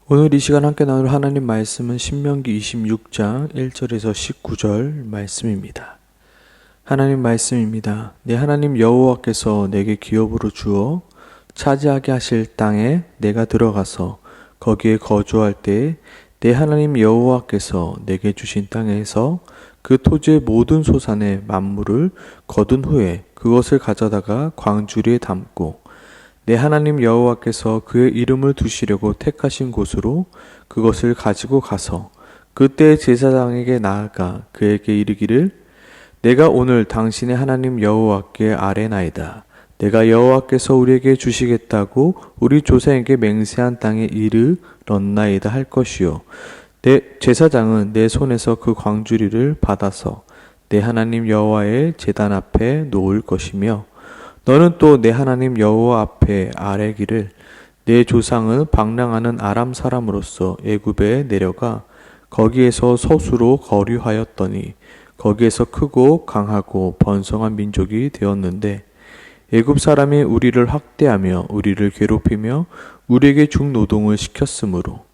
오늘 이 시간 함께 나눌 하나님 말씀은 신명기 26장 1절에서 19절 말씀입니다. 하나님 말씀입니다. 내 하나님 여호와께서 내게 기업으로 주어 차지하게 하실 땅에 내가 들어가서 거기에 거주할 때에 내 하나님 여호와께서 내게 주신 땅에서 그 토지의 모든 소산의 만물을 거둔 후에 그것을 가져다가 광주리에 담고 내 하나님 여호와께서 그의 이름을 두시려고 택하신 곳으로 그것을 가지고 가서 그때 제사장에게 나아가 그에게 이르기를 내가 오늘 당신의 하나님 여호와께 아뢰나이다. 내가 여호와께서 우리에게 주시겠다고 우리 조상에게 맹세한 땅에 이르렀나이다 할 것이요. 내 제사장은 내 손에서 그 광주리를 받아서 내 하나님 여호와의 제단 앞에 놓을 것이며 너는 또 내 하나님 여호와 앞에 아뢰기를 내 조상은 방랑하는 아람 사람으로서 애굽에 내려가 거기에서 서수로 거류하였더니 거기에서 크고 강하고 번성한 민족이 되었는데 애굽 사람이 우리를 학대하며 우리를 괴롭히며 우리에게 중노동을 시켰으므로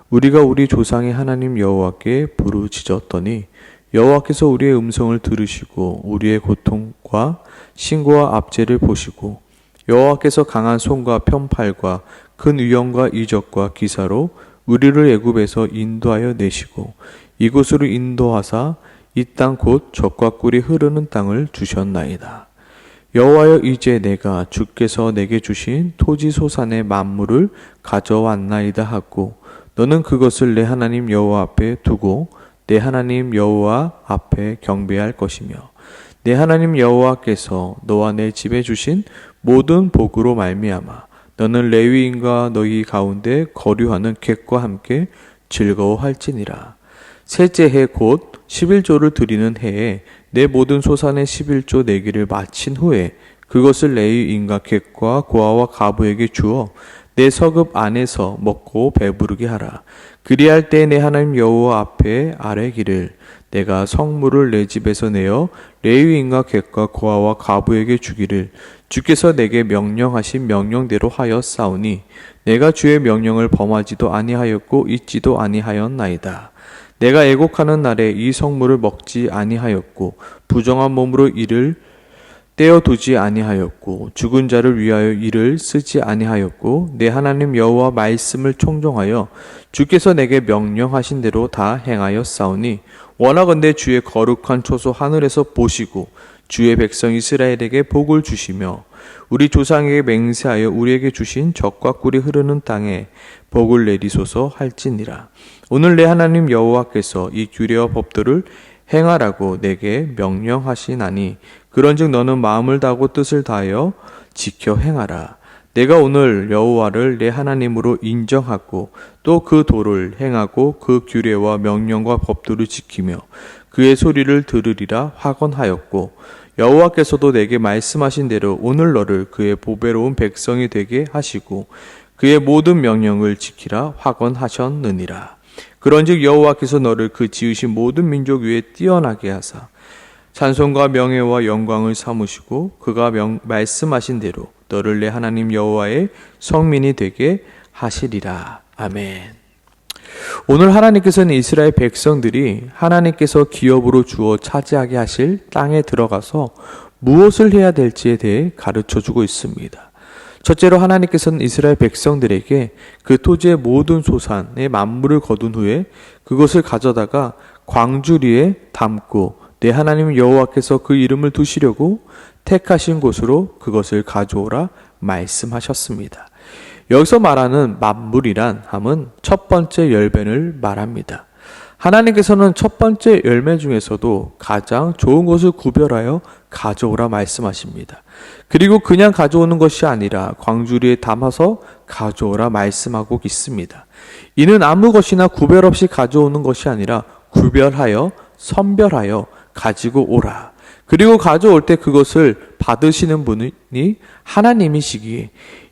우리가 우리 조상의 하나님 여호와께 부르짖었더니 여호와께서 우리의 음성을 들으시고 우리의 고통과 신고와 압제를 보시고 여호와께서 강한 손과 편팔과 큰 위엄과 이적과 기사로 우리를 애굽에서 인도하여 내시고 이곳으로 인도하사 이 땅 곧 젖과 꿀이 흐르는 땅을 주셨나이다. 여호와여 이제 내가 주께서 내게 주신 토지 소산의 만물을 가져왔나이다 하고 너는 그것을 내 하나님 여호와 앞에 두고 내 하나님 여호와 앞에 경배할 것이며 내 하나님 여호와께서 너와 내 집에 주신 모든 복으로 말미암아 너는 레위인과 너희 가운데 거류하는 객과 함께 즐거워할지니라. 셋째 해 곧 11조를 드리는 해에 내 모든 소산의 11조 내기를 마친 후에 그것을 레위인과 객과 고아와 가부에게 주어 내 서급 안에서 먹고 배부르게 하라. 그리할 때 내 하나님 여호와 앞에 아뢰기를 내가 성물을 내 집에서 내어 레위인과 객과 고아와 가부에게 주기를 주께서 내게 명령하신 명령대로 하였사오니 내가 주의 명령을 범하지도 아니하였고 잊지도 아니하였나이다. 내가 애곡하는 날에 이 성물을 먹지 아니하였고 부정한 몸으로 이를 떼어두지 아니하였고 죽은 자를 위하여 이를 쓰지 아니하였고 내 하나님 여호와 말씀을 청종하여 주께서 내게 명령하신 대로 다 행하였사오니 원하건대 주의 거룩한 초소 하늘에서 보시고 주의 백성 이스라엘에게 복을 주시며 우리 조상에게 맹세하여 우리에게 주신 젖과 꿀이 흐르는 땅에 복을 내리소서 할지니라. 오늘 내 하나님 여호와께서 이 규례와 법도를 행하라고 내게 명령하시나니 그런즉 너는 마음을 다하고 뜻을 다하여 지켜 행하라. 내가 오늘 여호와를 내 하나님으로 인정하고 또 그 도를 행하고 그 규례와 명령과 법도를 지키며 그의 소리를 들으리라 확언하였고 여호와께서도 내게 말씀하신 대로 오늘 너를 그의 보배로운 백성이 되게 하시고 그의 모든 명령을 지키라 확언하셨느니라. 그런즉 여호와께서 너를 그 지으신 모든 민족 위에 뛰어나게 하사 찬송과 명예와 영광을 삼으시고 그가 말씀하신 대로 너를 내 하나님 여호와의 성민이 되게 하시리라. 아멘. 오늘 하나님께서는 이스라엘 백성들이 하나님께서 기업으로 주어 차지하게 하실 땅에 들어가서 무엇을 해야 될지에 대해 가르쳐주고 있습니다. 첫째로 하나님께서는 이스라엘 백성들에게 그 토지의 모든 소산의 만물을 거둔 후에 그것을 가져다가 광주리에 담고 내 하나님 여호와께서 그 이름을 두시려고 택하신 곳으로 그것을 가져오라 말씀하셨습니다. 여기서 말하는 만물이란 함은 첫 번째 열매를 말합니다. 하나님께서는 첫 번째 열매 중에서도 가장 좋은 것을 구별하여 가져오라 말씀하십니다. 그리고 그냥 가져오는 것이 아니라 광주리에 담아서 가져오라 말씀하고 있습니다. 이는 아무 것이나 구별 없이 가져오는 것이 아니라 구별하여 선별하여 가지고 오라. 그리고 가져올 때 그것을 받으시는 분이 하나님이시기에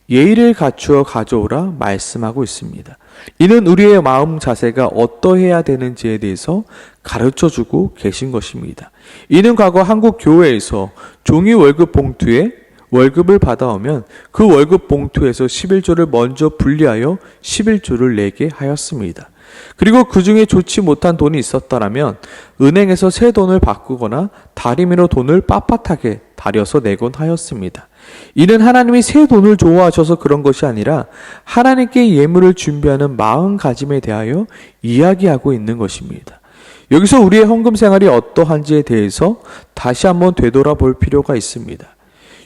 예의를 갖추어 가져오라 말씀하고 있습니다. 이는 우리의 마음 자세가 어떠해야 되는지에 대해서 가르쳐주고 계신 것입니다. 이는 과거 한국 교회에서 종이 월급 봉투에 월급을 받아오면 그 월급 봉투에서 11조를 먼저 분리하여 11조를 내게 하였습니다. 그리고 그 중에 좋지 못한 돈이 있었더라면 은행에서 새 돈을 바꾸거나 다리미로 돈을 빳빳하게 다려서 내곤 하였습니다. 이는 하나님이 새 돈을 좋아하셔서 그런 것이 아니라 하나님께 예물을 준비하는 마음가짐에 대하여 이야기하고 있는 것입니다. 여기서 우리의 헌금 생활이 어떠한지에 대해서 다시 한번 되돌아볼 필요가 있습니다.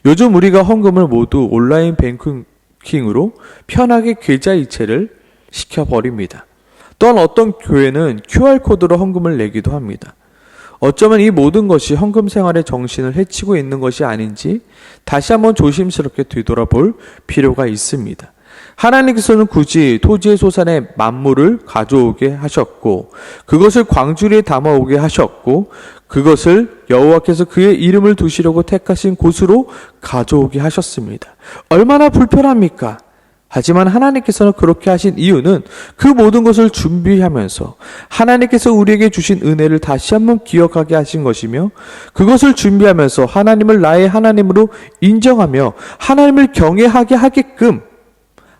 요즘 우리가 헌금을 모두 온라인 뱅킹으로 편하게 계좌 이체를 시켜버립니다. 또한 어떤 교회는 QR코드로 헌금을 내기도 합니다. 어쩌면 이 모든 것이 헌금 생활의 정신을 해치고 있는 것이 아닌지 다시 한번 조심스럽게 뒤돌아볼 필요가 있습니다. 하나님께서는 굳이 토지의 소산의 만물을 가져오게 하셨고 그것을 광주리에 담아오게 하셨고 그것을 여호와께서 그의 이름을 두시려고 택하신 곳으로 가져오게 하셨습니다. 얼마나 불편합니까? 하지만 하나님께서는 그렇게 하신 이유는 그 모든 것을 준비하면서 하나님께서 우리에게 주신 은혜를 다시 한번 기억하게 하신 것이며 그것을 준비하면서 하나님을 나의 하나님으로 인정하며 하나님을 경외하게 하게끔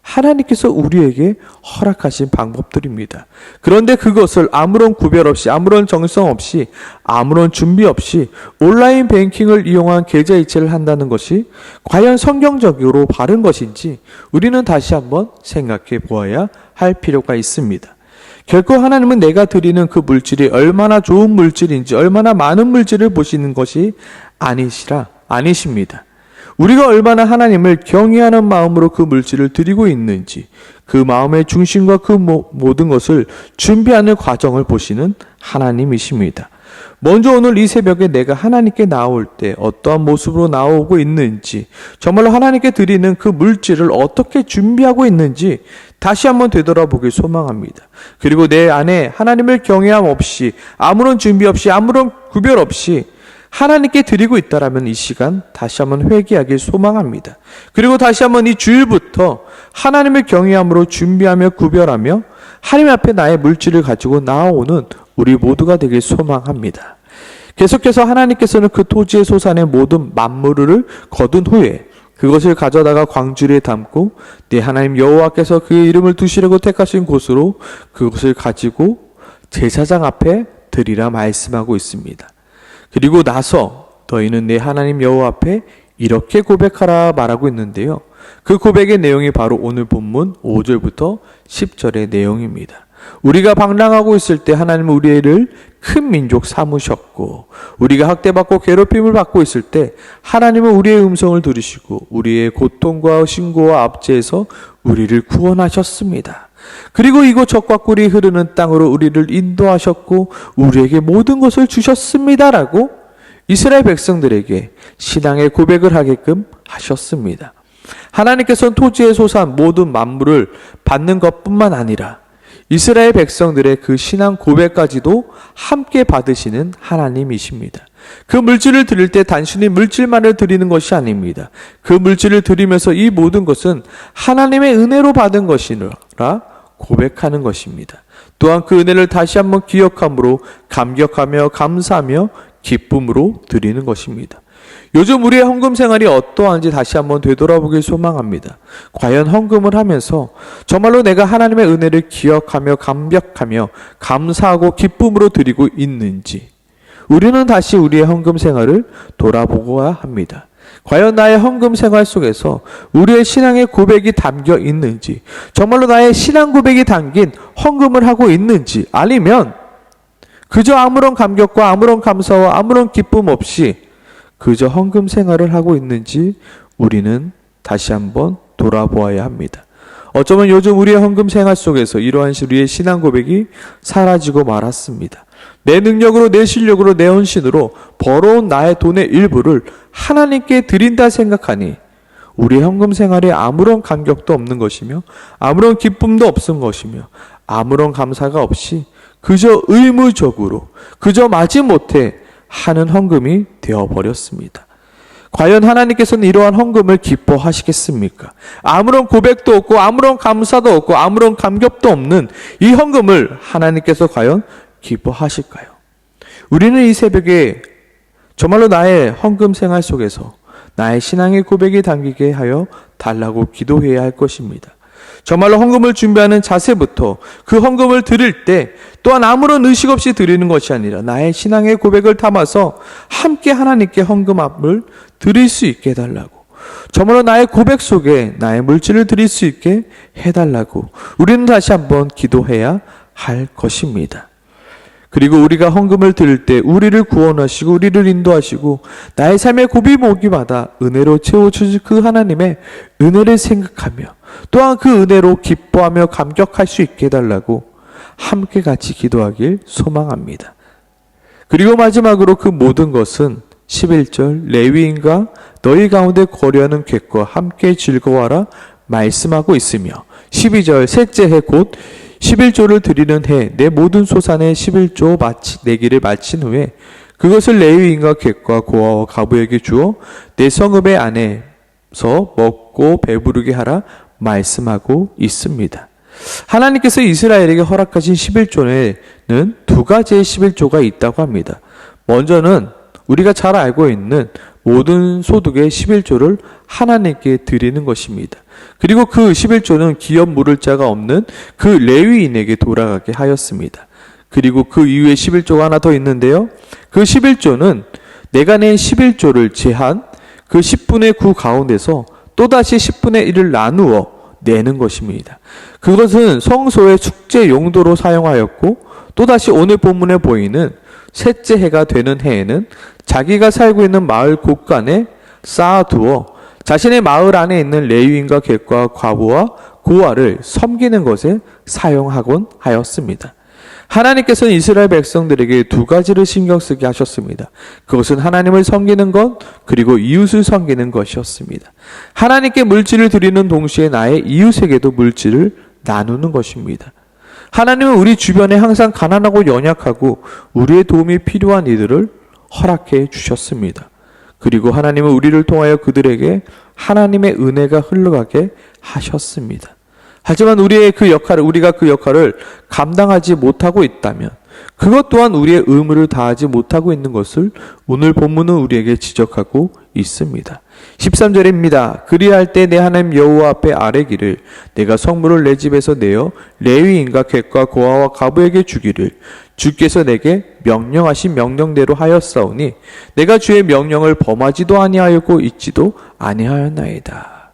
하나님께서 우리에게 허락하신 방법들입니다. 그런데 그것을 아무런 구별 없이 아무런 정성 없이 아무런 준비 없이 온라인 뱅킹을 이용한 계좌 이체를 한다는 것이 과연 성경적으로 바른 것인지 우리는 다시 한번 생각해 보아야 할 필요가 있습니다. 결코 하나님은 내가 드리는 그 물질이 얼마나 좋은 물질인지 얼마나 많은 물질을 보시는 것이 아니십니다. 우리가 얼마나 하나님을 경외하는 마음으로 그 물질을 드리고 있는지 그 마음의 중심과 그 모든 것을 준비하는 과정을 보시는 하나님이십니다. 먼저 오늘 이 새벽에 내가 하나님께 나올 때 어떠한 모습으로 나오고 있는지 정말로 하나님께 드리는 그 물질을 어떻게 준비하고 있는지 다시 한번 되돌아보길 소망합니다. 그리고 내 안에 하나님을 경외함 없이 아무런 준비 없이 아무런 구별 없이 하나님께 드리고 있다라면 이 시간 다시 한번 회개하길 소망합니다. 그리고 다시 한번 이 주일부터 하나님을 경외함으로 준비하며 구별하며 하나님 앞에 나의 물질을 가지고 나아오는 우리 모두가 되길 소망합니다. 계속해서 하나님께서는 그 토지의 소산의 모든 만물을 거둔 후에 그것을 가져다가 광주리에 담고 네 하나님 여호와께서 그의 이름을 두시려고 택하신 곳으로 그것을 가지고 제사장 앞에 드리라 말씀하고 있습니다. 그리고 나서 너희는 내 하나님 여호와 앞에 이렇게 고백하라 말하고 있는데요. 그 고백의 내용이 바로 오늘 본문 5절부터 10절의 내용입니다. 우리가 방랑하고 있을 때 하나님은 우리를 큰 민족 삼으셨고 우리가 학대받고 괴롭힘을 받고 있을 때 하나님은 우리의 음성을 들으시고 우리의 고통과 신고와 압제에서 우리를 구원하셨습니다. 그리고 이곳 적과 꿀이 흐르는 땅으로 우리를 인도하셨고 우리에게 모든 것을 주셨습니다라고 이스라엘 백성들에게 신앙의 고백을 하게끔 하셨습니다. 하나님께서는 토지의 소산 모든 만물을 받는 것뿐만 아니라 이스라엘 백성들의 그 신앙 고백까지도 함께 받으시는 하나님이십니다. 그 물질을 드릴 때 단순히 물질만을 드리는 것이 아닙니다. 그 물질을 드리면서 이 모든 것은 하나님의 은혜로 받은 것이라 고백하는 것입니다. 또한 그 은혜를 다시 한번 기억함으로 감격하며 감사하며 기쁨으로 드리는 것입니다. 요즘 우리의 헌금 생활이 어떠한지 다시 한번 되돌아보길 소망합니다. 과연 헌금을 하면서 정말로 내가 하나님의 은혜를 기억하며 감격하며 감사하고 기쁨으로 드리고 있는지 우리는 다시 우리의 헌금 생활을 돌아보고야 합니다. 과연 나의 헌금 생활 속에서 우리의 신앙의 고백이 담겨 있는지 정말로 나의 신앙 고백이 담긴 헌금을 하고 있는지 아니면 그저 아무런 감격과 아무런 감사와 아무런 기쁨 없이 그저 헌금 생활을 하고 있는지 우리는 다시 한번 돌아보아야 합니다. 어쩌면 요즘 우리의 헌금 생활 속에서 이러한 우리의 신앙 고백이 사라지고 말았습니다. 내 능력으로 내 실력으로 내 헌신으로 벌어온 나의 돈의 일부를 하나님께 드린다 생각하니 우리의 헌금 생활에 아무런 감격도 없는 것이며 아무런 기쁨도 없은 것이며 아무런 감사가 없이 그저 의무적으로 그저 마지못해 하는 헌금이 되어버렸습니다. 과연 하나님께서는 이러한 헌금을 기뻐하시겠습니까? 아무런 고백도 없고 아무런 감사도 없고 아무런 감격도 없는 이 헌금을 하나님께서 과연 기뻐하실까요? 우리는 이 새벽에 정말로 나의 헌금 생활 속에서 나의 신앙의 고백이 담기게 하여 달라고 기도해야 할 것입니다. 정말로 헌금을 준비하는 자세부터 그 헌금을 드릴 때 또한 아무런 의식 없이 드리는 것이 아니라 나의 신앙의 고백을 담아서 함께 하나님께 헌금함을 드릴 수 있게 해달라고, 정말로 나의 고백 속에 나의 물질을 드릴 수 있게 해달라고 우리는 다시 한번 기도해야 할 것입니다. 그리고 우리가 헌금을 드릴 때 우리를 구원하시고 우리를 인도하시고 나의 삶의 고비고비마다 은혜로 채워주실 그 하나님의 은혜를 생각하며 또한 그 은혜로 기뻐하며 감격할 수 있게 해달라고 함께 같이 기도하길 소망합니다. 그리고 마지막으로 그 모든 것은 11절 레위인과 너희 가운데 거류하는 객과 함께 즐거워하라 말씀하고 있으며 12절 셋째 해 곧 11조를 드리는 해 내 모든 소산의 11조 내기를 마친 후에 그것을 레위인과 객과 고아와 가부에게 주어 내 성읍의 안에서 먹고 배부르게 하라 말씀하고 있습니다. 하나님께서 이스라엘에게 허락하신 11조에는 두 가지의 11조가 있다고 합니다. 먼저는 우리가 잘 알고 있는 모든 소득의 11조를 하나님께 드리는 것입니다. 그리고 그 11조는 기업 물을 자가 없는 그 레위인에게 돌아가게 하였습니다. 그리고 그 이후에 11조가 하나 더 있는데요. 그 11조는 내가 낸 11조를 제한 그 10분의 9 가운데서 또다시 10분의 1을 나누어 내는 것입니다. 그것은 성소의 축제 용도로 사용하였고 또다시 오늘 본문에 보이는 셋째 해가 되는 해에는 자기가 살고 있는 마을 곳간에 쌓아두어 자신의 마을 안에 있는 레위인과 객과 과부와 고아를 섬기는 것에 사용하곤 하였습니다. 하나님께서는 이스라엘 백성들에게 두 가지를 신경 쓰게 하셨습니다. 그것은 하나님을 섬기는 것 그리고 이웃을 섬기는 것이었습니다. 하나님께 물질을 드리는 동시에 나의 이웃에게도 물질을 나누는 것입니다. 하나님은 우리 주변에 항상 가난하고 연약하고 우리의 도움이 필요한 이들을 허락해 주셨습니다. 그리고 하나님은 우리를 통하여 그들에게 하나님의 은혜가 흘러가게 하셨습니다. 하지만 우리가 그 역할을 감당하지 못하고 있다면 그것 또한 우리의 의무를 다하지 못하고 있는 것을 오늘 본문은 우리에게 지적하고 있습니다. 13절입니다. 그리할 때 내 하나님 여호와 앞에 아뢰기를 내가 성물을 내 집에서 내어 레위인과 객과 고아와 가부에게 주기를 주께서 내게 명령하신 명령대로 하였사오니 내가 주의 명령을 범하지도 아니하였고 잊지도 아니하였나이다.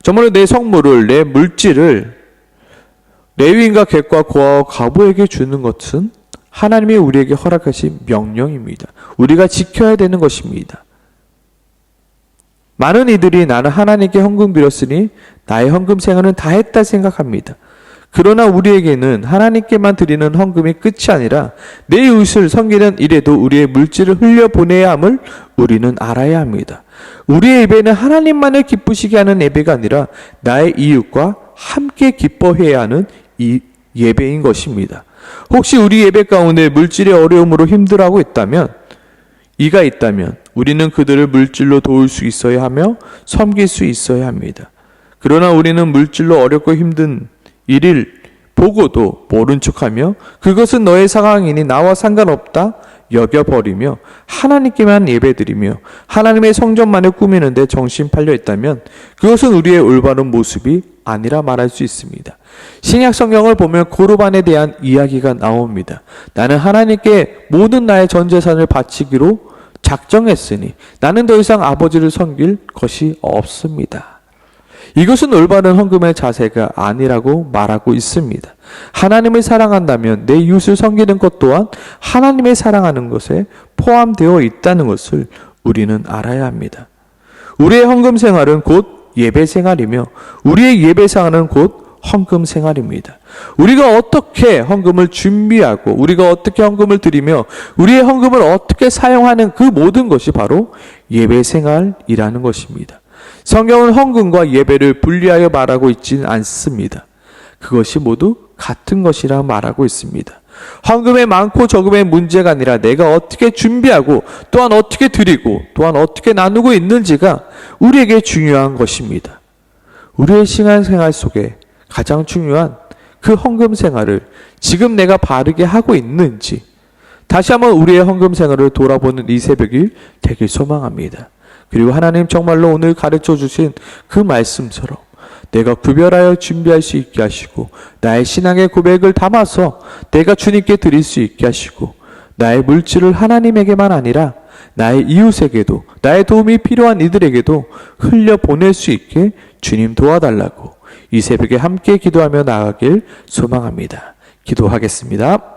정말로 내 성물을 내 물질을 레위인과 객과 고아와 가부에게 주는 것은 하나님이 우리에게 허락하신 명령입니다. 우리가 지켜야 되는 것입니다. 많은 이들이 나는 하나님께 헌금 드렸으니 나의 헌금 생활은 다 했다 생각합니다. 그러나 우리에게는 하나님께만 드리는 헌금이 끝이 아니라 내 이웃을 섬기는 일에도 우리의 물질을 흘려보내야 함을 우리는 알아야 합니다. 우리의 예배는 하나님만을 기쁘시게 하는 예배가 아니라 나의 이웃과 함께 기뻐해야 하는 이 예배인 것입니다. 혹시 우리 예배 가운데 물질의 어려움으로 힘들어하고 있다면 우리는 그들을 물질로 도울 수 있어야 하며 섬길 수 있어야 합니다. 그러나 우리는 물질로 어렵고 힘든 일을 보고도 모른 척하며 그것은 너의 상황이니 나와 상관없다 여겨버리며 하나님께만 예배드리며 하나님의 성전만을 꾸미는데 정신 팔려 있다면 그것은 우리의 올바른 모습이 아니라 말할 수 있습니다. 신약 성경을 보면 고르반에 대한 이야기가 나옵니다. 나는 하나님께 모든 나의 전 재산을 바치기로 작정했으니 나는 더 이상 아버지를 섬길 것이 없습니다. 이것은 올바른 헌금의 자세가 아니라고 말하고 있습니다. 하나님을 사랑한다면 내 이웃을 섬기는 것 또한 하나님을 사랑하는 것에 포함되어 있다는 것을 우리는 알아야 합니다. 우리의 헌금 생활은 곧 예배 생활이며 우리의 예배 생활은 곧 헌금 생활입니다. 우리가 어떻게 헌금을 준비하고 우리가 어떻게 헌금을 드리며 우리의 헌금을 어떻게 사용하는 그 모든 것이 바로 예배 생활이라는 것입니다. 성경은 헌금과 예배를 분리하여 말하고 있지는 않습니다. 그것이 모두 같은 것이라 말하고 있습니다. 헌금의 많고 적음의 문제가 아니라 내가 어떻게 준비하고 또한 어떻게 드리고 또한 어떻게 나누고 있는지가 우리에게 중요한 것입니다. 우리의 신앙생활 속에 가장 중요한 그 헌금 생활을 지금 내가 바르게 하고 있는지 다시 한번 우리의 헌금 생활을 돌아보는 이 새벽이 되길 소망합니다. 그리고 하나님 정말로 오늘 가르쳐 주신 그 말씀처럼 내가 구별하여 준비할 수 있게 하시고 나의 신앙의 고백을 담아서 내가 주님께 드릴 수 있게 하시고 나의 물질을 하나님에게만 아니라 나의 이웃에게도 나의 도움이 필요한 이들에게도 흘려보낼 수 있게 주님 도와달라고 이 새벽에 함께 기도하며 나아가길 소망합니다. 기도하겠습니다.